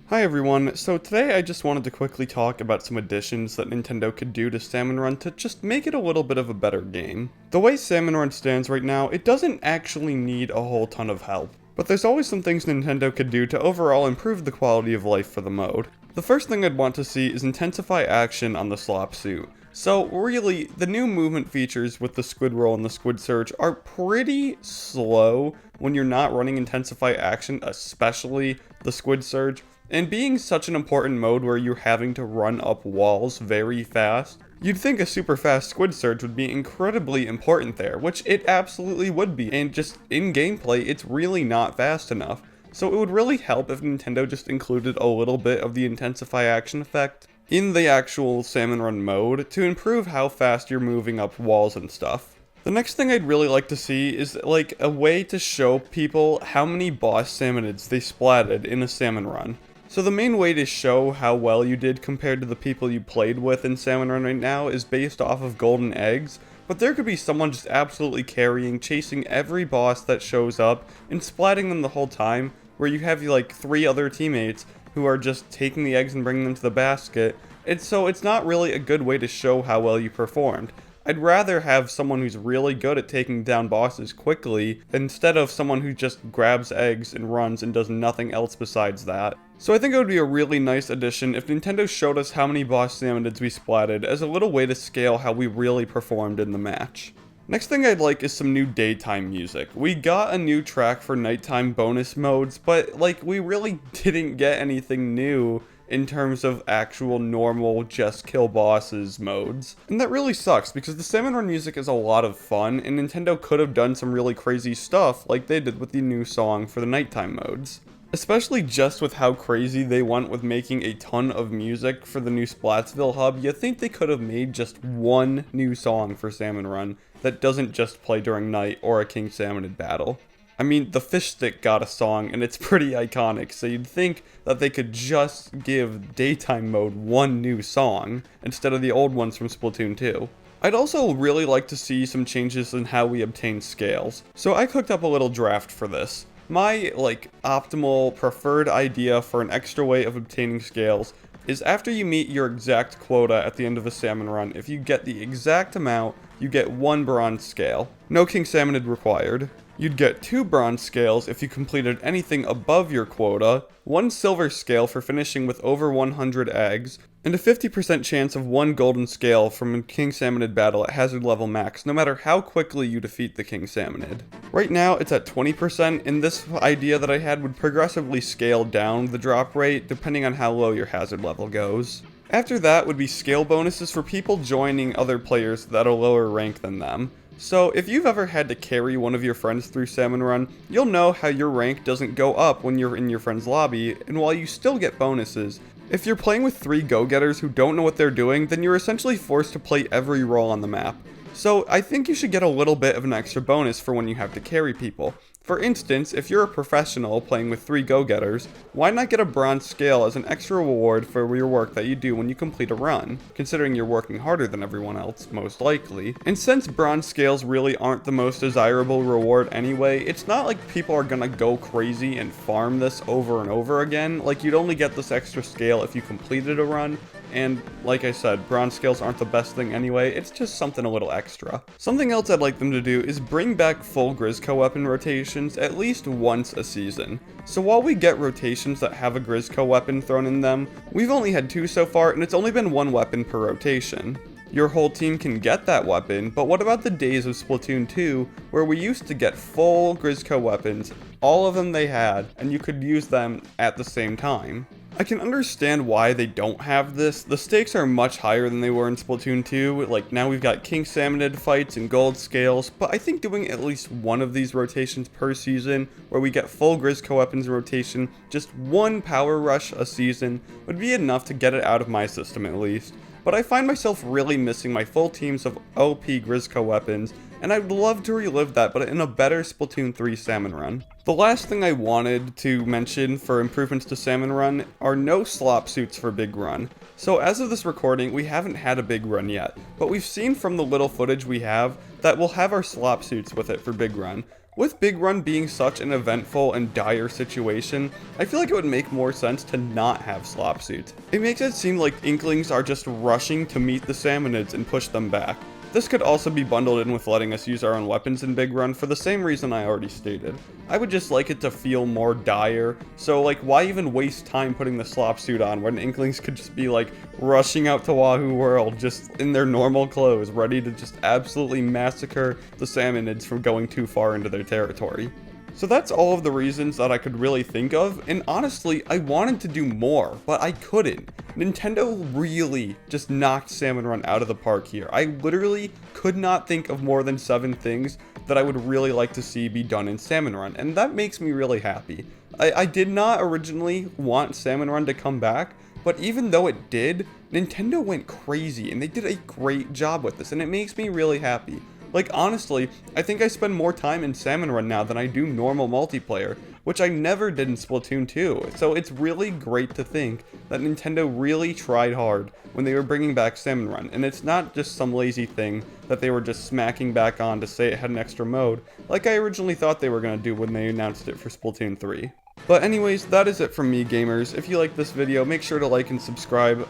Hi everyone, so today I just wanted to quickly talk about some additions that Nintendo could do to Salmon Run to just make it a little bit of a better game. The way Salmon Run stands right now, it doesn't actually need a whole ton of help, but there's always some things Nintendo could do to overall improve the quality of life for the mode. The first thing I'd want to see is intensify action on the slop suit. So really, the new movement features with the squid roll and the squid surge are pretty slow when you're not running intensify action, especially the squid surge. And being such an important mode where you're having to run up walls very fast, you'd think a super fast squid surge would be incredibly important there, which it absolutely would be, and just in gameplay, it's really not fast enough. So it would really help if Nintendo just included a little bit of the intensify action effect in the actual Salmon Run mode to improve how fast you're moving up walls and stuff. The next thing I'd really like to see is like a way to show people how many boss salmonids they splatted in a Salmon Run. So the main way to show how well you did compared to the people you played with in Salmon Run right now is based off of golden eggs, but there could be someone just absolutely carrying, chasing every boss that shows up, and splatting them the whole time, where you have like 3 other teammates who are just taking the eggs and bringing them to the basket, and so it's not really a good way to show how well you performed. I'd rather have someone who's really good at taking down bosses quickly, instead of someone who just grabs eggs and runs and does nothing else besides that. So I think it would be a really nice addition if Nintendo showed us how many boss salmonids we splatted as a little way to scale how we really performed in the match. Next thing I'd like is some new daytime music. We got a new track for nighttime bonus modes, but like we really didn't get anything new in terms of actual normal just kill bosses modes. And that really sucks because the Salmon Run music is a lot of fun and Nintendo could have done some really crazy stuff like they did with the new song for the nighttime modes. Especially just with how crazy they went with making a ton of music for the new Splatsville hub, you think they could have made just one new song for Salmon Run that doesn't just play during night or a King Salmonid battle. I mean, the fish stick got a song and it's pretty iconic, so you'd think that they could just give daytime mode one new song instead of the old ones from Splatoon 2. I'd also really like to see some changes in how we obtain scales. So I cooked up a little draft for this. My, optimal preferred idea for an extra way of obtaining scales is after you meet your exact quota at the end of a Salmon Run, if you get the exact amount, you get 1 bronze scale. No King Salmonid required. You'd get 2 bronze scales if you completed anything above your quota, 1 silver scale for finishing with over 100 eggs, and a 50% chance of 1 golden scale from a King Salmonid battle at hazard level max, no matter how quickly you defeat the King Salmonid. Right now, it's at 20%, and this idea that I had would progressively scale down the drop rate depending on how low your hazard level goes. After that would be scale bonuses for people joining other players at a lower rank than them. So if you've ever had to carry one of your friends through Salmon Run, you'll know how your rank doesn't go up when you're in your friend's lobby, and while you still get bonuses, if you're playing with 3 go-getters who don't know what they're doing, then you're essentially forced to play every role on the map. So I think you should get a little bit of an extra bonus for when you have to carry people. For instance, if you're a professional playing with 3 go-getters, why not get a bronze scale as an extra reward for your work that you do when you complete a run, considering you're working harder than everyone else, most likely. And since bronze scales really aren't the most desirable reward anyway, it's not like people are gonna go crazy and farm this over and over again. Like, you'd only get this extra scale if you completed a run, and like I said, bronze scales aren't the best thing anyway, it's just something a little extra. Something else I'd like them to do is bring back full Grizzco weapon rotations at least once a season. So while we get rotations that have a Grizzco weapon thrown in them, we've only had 2 so far and it's only been 1 weapon per rotation. Your whole team can get that weapon, but what about the days of Splatoon 2 where we used to get full Grizzco weapons, all of them they had, and you could use them at the same time? I can understand why they don't have this. The stakes are much higher than they were in Splatoon 2, like now we've got King Salmonid fights and gold scales, but I think doing at least one of these rotations per season, where we get full Grizzco weapons rotation, just 1 power rush a season, would be enough to get it out of my system at least. But I find myself really missing my full teams of OP Grizzco weapons, and I'd love to relive that, but in a better Splatoon 3 Salmon Run. The last thing I wanted to mention for improvements to Salmon Run are no slop suits for Big Run. So as of this recording, we haven't had a Big Run yet, but we've seen from the little footage we have that we'll have our slop suits with it for Big Run. With Big Run being such an eventful and dire situation, I feel like it would make more sense to not have slop suits. It makes it seem like Inklings are just rushing to meet the Salmonids and push them back. This could also be bundled in with letting us use our own weapons in Big Run for the same reason I already stated. I would just like it to feel more dire, so like why even waste time putting the slop suit on when Inklings could just be like rushing out to Wahoo World just in their normal clothes, ready to just absolutely massacre the Salmonids from going too far into their territory. So that's all of the reasons that I could really think of, and honestly, I wanted to do more, but I couldn't. Nintendo really just knocked Salmon Run out of the park here. I literally could not think of more than 7 things that I would really like to see be done in Salmon Run, and that makes me really happy. I did not originally want Salmon Run to come back, but even though it did, Nintendo went crazy, and they did a great job with this, and it makes me really happy. Like, honestly, I think I spend more time in Salmon Run now than I do normal multiplayer, which I never did in Splatoon 2, so it's really great to think that Nintendo really tried hard when they were bringing back Salmon Run, and it's not just some lazy thing that they were just smacking back on to say it had an extra mode, like I originally thought they were going to do when they announced it for Splatoon 3. But anyways, that is it from me, gamers. If you like this video, make sure to like and subscribe.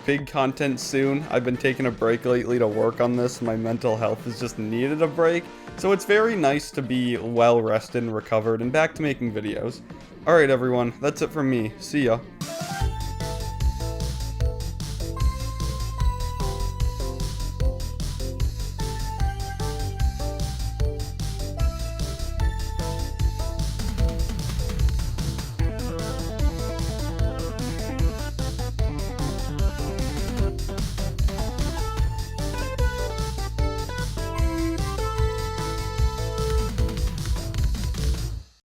Big content soon. I've been taking a break lately to work on this. My mental health has just needed a break. So it's very nice to be well rested and recovered and back to making videos. Alright everyone, that's it from me. See ya.